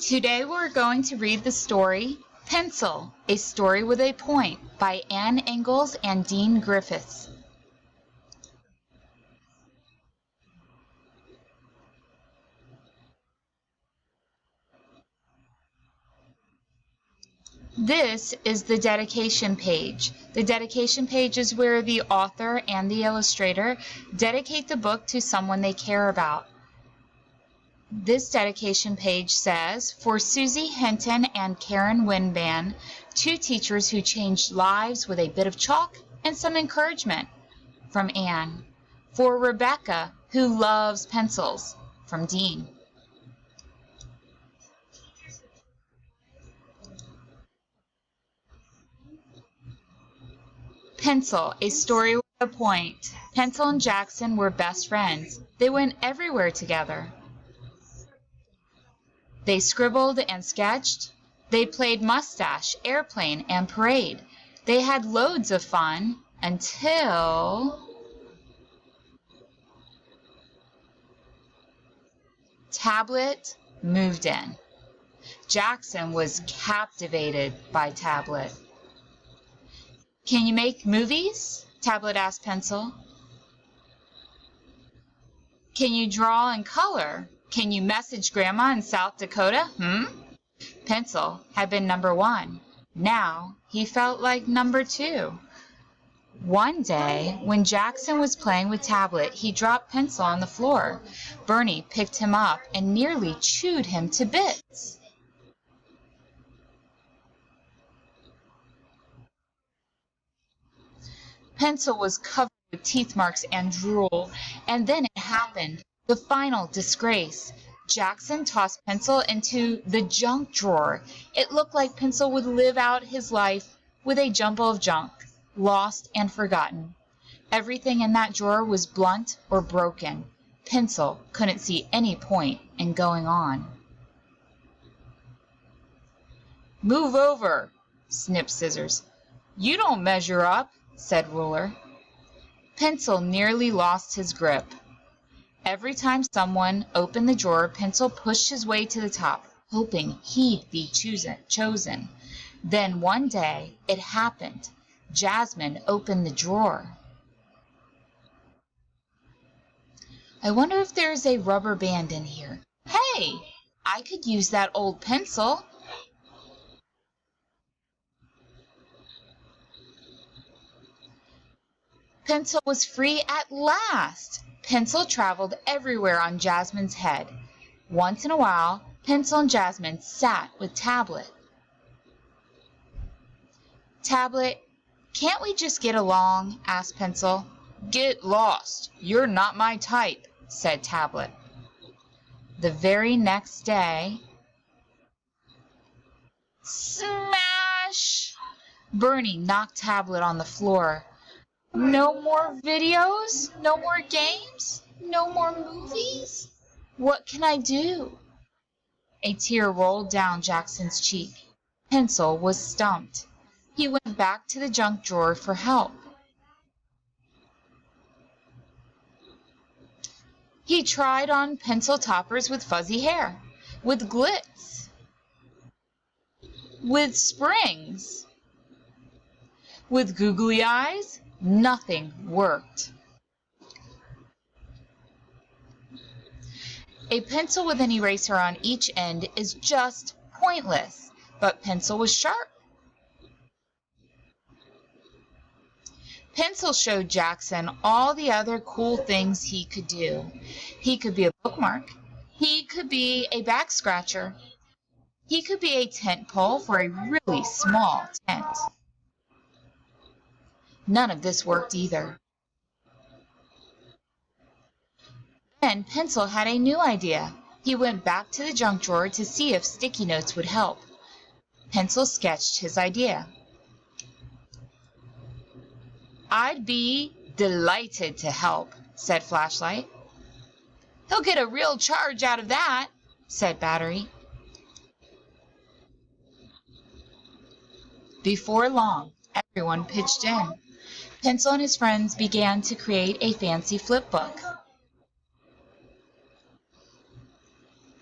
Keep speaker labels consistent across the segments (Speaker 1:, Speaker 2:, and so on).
Speaker 1: Today we're going to read the story Pencil, A Story with a Point by Anne Ingalls and Dean Griffiths. This is the dedication page. The dedication page is where the author and the illustrator dedicate the book to someone they care about. This dedication page says, for Susie Hinton and Karen Winban, two teachers who changed lives with a bit of chalk and some encouragement, from Anne. For Rebecca, who loves pencils, from Dean. Pencil, A Story with a Point. Pencil and Jackson were best friends. They went everywhere together. They scribbled and sketched. They played mustache, airplane, and parade. They had loads of fun until Tablet moved in. Jackson was captivated by Tablet. Can you make movies? Tablet asked Pencil. Can you draw and color? Can you message Grandma in South Dakota? Pencil had been number one. Now he felt like number two. One day, when Jackson was playing with Tablet, he dropped Pencil on the floor. Bernie picked him up and nearly chewed him to bits. Pencil was covered with teeth marks and drool, and then it happened. The final disgrace. Jackson tossed Pencil into the junk drawer. It looked like Pencil would live out his life with a jumble of junk, lost and forgotten. Everything in that drawer was blunt or broken. Pencil couldn't see any point in going on. Move over, snipped Scissors. You don't measure up, said Ruler. Pencil nearly lost his grip. Every time someone opened the drawer, Pencil pushed his way to the top, hoping he'd be chosen. Then one day, it happened. Jasmine opened the drawer. I wonder if there's a rubber band in here. Hey, I could use that old pencil. Pencil was free at last. Pencil traveled everywhere on Jasmine's head. Once in a while, Pencil and Jasmine sat with Tablet. Tablet, can't we just get along? Asked Pencil. Get lost. You're not my type, said Tablet. The very next day, smash! Bernie knocked Tablet on the floor. No more videos? No more games? No more movies? What can I do? A tear rolled down Jackson's cheek. Pencil was stumped. He went back to the junk drawer for help. He tried on pencil toppers with fuzzy hair, with glitz, with springs, with googly eyes. Nothing worked. A pencil with an eraser on each end is just pointless, but Pencil was sharp. Pencil showed Jackson all the other cool things he could do. He could be a bookmark. He could be a back scratcher. He could be a tent pole for a really small tent. None of this worked either. Then Pencil had a new idea. He went back to the junk drawer to see if sticky notes would help. Pencil sketched his idea. I'd be delighted to help, said Flashlight. He'll get a real charge out of that, said Battery. Before long, everyone pitched in. Pencil and his friends began to create a fancy flip book.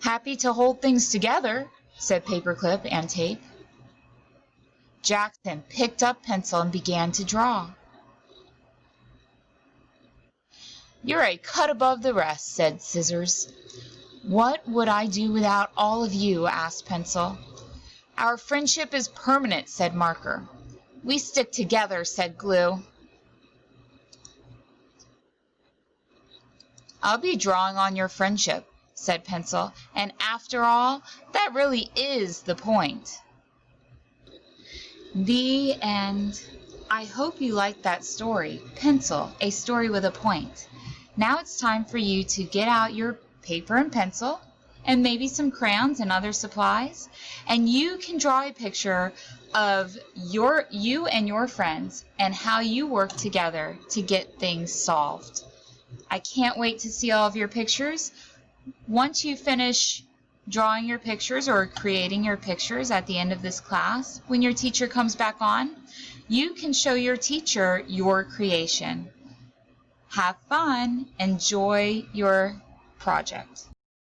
Speaker 1: Happy to hold things together, said Paperclip and Tape. Jackson picked up pencil and began to draw. You're a cut above the rest, said Scissors. What would I do without all of you? Asked Pencil. Our friendship is permanent, said Marker. We stick together, said Glue. I'll be drawing on your friendship, said Pencil, and after all, that really is the point. The end. I hope you liked that story, Pencil, a story with a point. Now it's time for you to get out your paper and pencil, and maybe some crayons and other supplies, and you can draw a picture of you and your friends and how you work together to get things solved. I can't wait to see all of your pictures. Once you finish drawing your pictures or creating your pictures at the end of this class, when your teacher comes back on, you can show your teacher your creation. Have fun. Enjoy your project.